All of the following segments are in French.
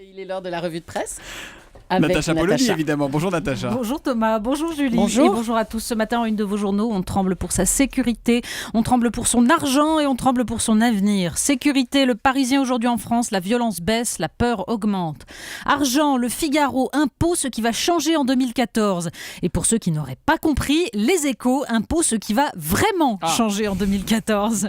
Il est l'heure de la revue de presse. Natacha Polony, évidemment. Bonjour Natacha. Bonjour Thomas, bonjour Julie. Bonjour. Et bonjour à tous. Ce matin, en une de vos journaux, on tremble pour sa sécurité, on tremble pour son argent et on tremble pour son avenir. Sécurité, le Parisien aujourd'hui en France, la violence baisse, la peur augmente. Argent, le Figaro, impôt, ce qui va changer en 2014. Et pour ceux qui n'auraient pas compris, les Échos, impôt, ce qui va vraiment changer en 2014.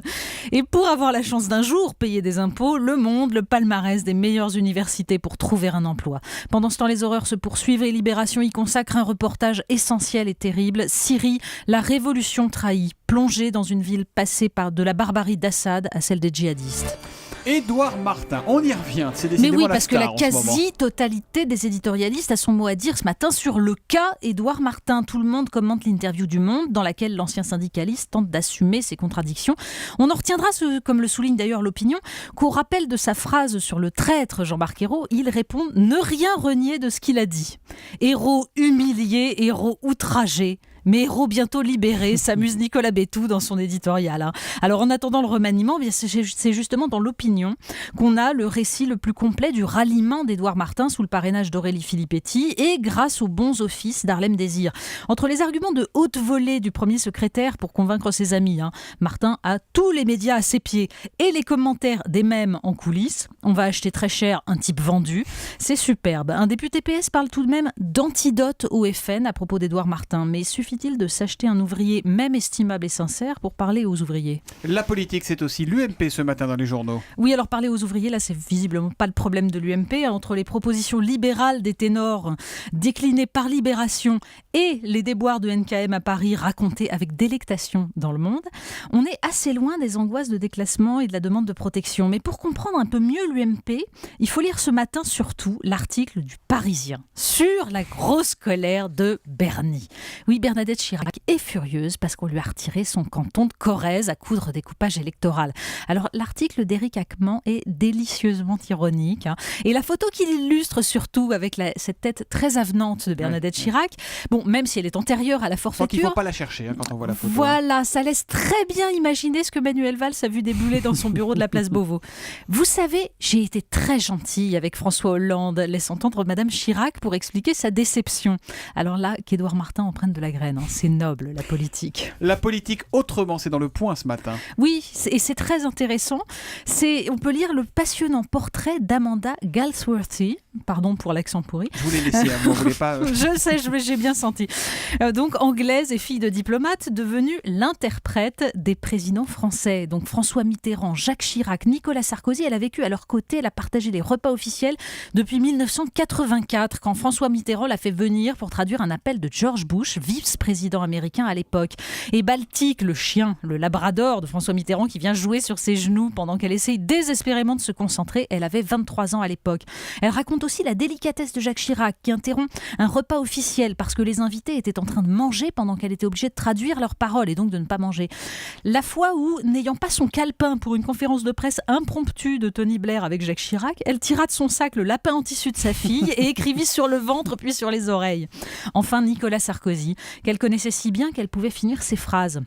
Et pour avoir la chance d'un jour payer des impôts, Le Monde, le palmarès des meilleures universités pour trouver un emploi. Pendant ce temps, les horreurs se poursuivent et Libération y consacre un reportage essentiel et terrible. Syrie, la révolution trahie, plongée dans une ville passée par de la barbarie d'Assad à celle des djihadistes. Édouard Martin, on y revient. C'est Mais décidément oui, parce que la star en ce moment. quasi-totalité des éditorialistes a son mot à dire ce matin sur le cas Édouard Martin. Tout le monde commente l'interview du Monde dans laquelle l'ancien syndicaliste tente d'assumer ses contradictions. On en retiendra, comme le souligne d'ailleurs l'opinion, qu'au rappel de sa phrase sur le traître Jean-Marc Ayrault, il répond « Ne rien renier de ce qu'il a dit ». Héros humilié, héros outragé. Mais héros bientôt libéré, s'amuse Nicolas Bétou dans son éditorial. Alors en attendant le remaniement, c'est justement dans l'opinion qu'on a le récit le plus complet du ralliement d'Édouard Martin sous le parrainage d'Aurélie Filippetti et grâce aux bons offices d'Harlem Désir. Entre les arguments de haute volée du premier secrétaire pour convaincre ses amis, Martin a tous les médias à ses pieds et les commentaires des mêmes en coulisses. On va acheter très cher un type vendu. C'est superbe. Un député PS parle tout de même d'antidote au FN à propos d'Édouard Martin. Mais suffit-il de s'acheter un ouvrier même estimable et sincère pour parler aux ouvriers? La politique, c'est aussi l'UMP ce matin dans les journaux. Oui, alors parler aux ouvriers, là, c'est visiblement pas le problème de l'UMP. Entre les propositions libérales des ténors déclinées par Libération et les déboires de NKM à Paris racontés avec délectation dans Le Monde, on est assez loin des angoisses de déclassement et de la demande de protection. Mais pour comprendre un peu mieux l'UMP, il faut lire ce matin surtout l'article du Parisien sur la grosse colère de Bernie. Oui, Bernadette Chirac est furieuse parce qu'on lui a retiré son canton de Corrèze à coup de redécoupage électoral. Alors l'article d'Éric Hacqueman est délicieusement ironique. Et la photo qu'il illustre surtout avec cette tête très avenante de Bernadette Chirac, bon, même si elle est antérieure à la forfaiture... Donc il ne faut pas la chercher quand on voit la photo. Voilà, ça laisse très bien imaginer ce que Manuel Valls a vu débouler dans son bureau de la place Beauvau. Vous savez, j'ai été très gentille avec François Hollande, laisse entendre Madame Chirac pour expliquer sa déception. Alors là, qu'Édouard Martin en prenne de la graine. C'est noble, la politique. La politique autrement, c'est dans Le Point ce matin. Oui, et c'est très intéressant. On peut lire le passionnant portrait d'Amanda Galsworthy. Pardon pour l'accent pourri. Je vous l'ai laissé, vous ne voulez pas... Je sais, j'ai bien senti. Donc, anglaise et fille de diplomate, devenue l'interprète des présidents français. Donc, François Mitterrand, Jacques Chirac, Nicolas Sarkozy, elle a vécu à leur côté, elle a partagé les repas officiels depuis 1984, quand François Mitterrand l'a fait venir pour traduire un appel de George Bush, vice-président américain à l'époque. Et Baltique, le chien, le labrador de François Mitterrand qui vient jouer sur ses genoux pendant qu'elle essaye désespérément de se concentrer, elle avait 23 ans à l'époque. Elle raconte aussi la délicatesse de Jacques Chirac qui interrompt un repas officiel parce que les invités étaient en train de manger pendant qu'elle était obligée de traduire leurs paroles et donc de ne pas manger. La fois où, n'ayant pas son calepin pour une conférence de presse impromptue de Tony Blair avec Jacques Chirac, elle tira de son sac le lapin en tissu de sa fille et écrivit sur le ventre puis sur les oreilles. Enfin, Nicolas Sarkozy, qu'elle connaissait si bien qu'elle pouvait finir ses phrases.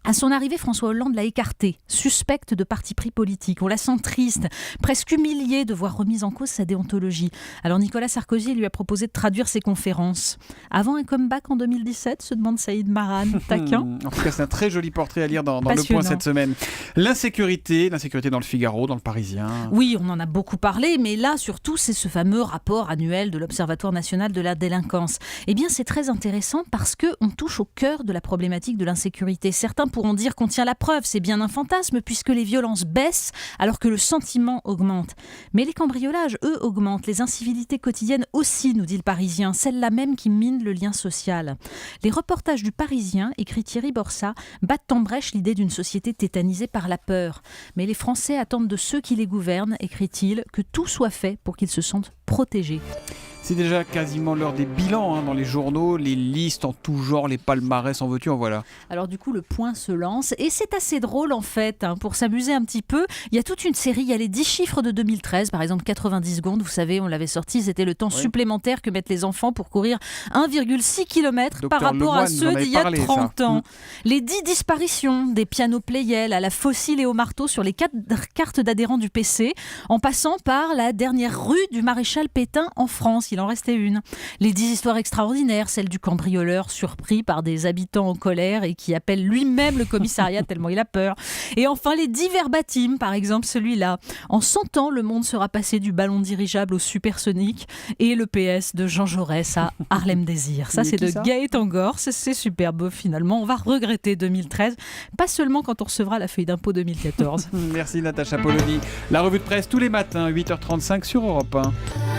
À son arrivée, François Hollande l'a écartée, suspecte de parti pris politique. On la sent triste, presque humiliée de voir remise en cause sa déontologie. Alors Nicolas Sarkozy lui a proposé de traduire ses conférences. Avant un comeback en 2017, se demande Saïd Maran, taquin. En tout cas, c'est un très joli portrait à lire dans Le Point cette semaine. L'insécurité dans Le Figaro, dans Le Parisien. Oui, on en a beaucoup parlé, mais là, surtout, c'est ce fameux rapport annuel de l'Observatoire national de la délinquance. Eh bien, c'est très intéressant parce qu'on touche au cœur de la problématique de l'insécurité. Certains pourront dire qu'on tient la preuve, c'est bien un fantasme puisque les violences baissent alors que le sentiment augmente. Mais les cambriolages, eux, augmentent. Les incivilités quotidiennes aussi, nous dit le Parisien, celles-là même qui minent le lien social. Les reportages du Parisien, écrit Thierry Borsat, battent en brèche l'idée d'une société tétanisée par la peur. Mais les Français attendent de ceux qui les gouvernent, écrit-il, que tout soit fait pour qu'ils se sentent protégés. C'est déjà quasiment l'heure des bilans dans les journaux, les listes en tout genre, les palmarès en veux-tu, en voilà. Alors du coup, le point se lance et c'est assez drôle en fait, pour s'amuser un petit peu. Il y a toute une série, il y a les 10 chiffres de 2013, par exemple 90 secondes, vous savez, on l'avait sorti, c'était le temps supplémentaire que mettent les enfants pour courir 1,6 km par rapport à ceux d'il y a 30 ans. Les 10 disparitions des pianos Pleyel à la fossile et au marteau sur les 4 cartes d'adhérents du PC, en passant par la dernière rue du maréchal Pétain en France, il en restait une. Les 10 histoires extraordinaires, celle du cambrioleur surpris par des habitants en colère et qui appelle lui-même le commissariat tellement il a peur. Et enfin les 10 verbatims, par exemple celui-là. En 100 ans, le monde sera passé du ballon dirigeable au supersonique et le PS de Jean Jaurès à Harlem Désir. Ça c'est de Gaëtan Gors, c'est superbe finalement. On va regretter 2013, pas seulement quand on recevra la feuille d'impôt 2014. Merci Natacha Polony. La revue de presse tous les matins, 8h35 sur Europe 1.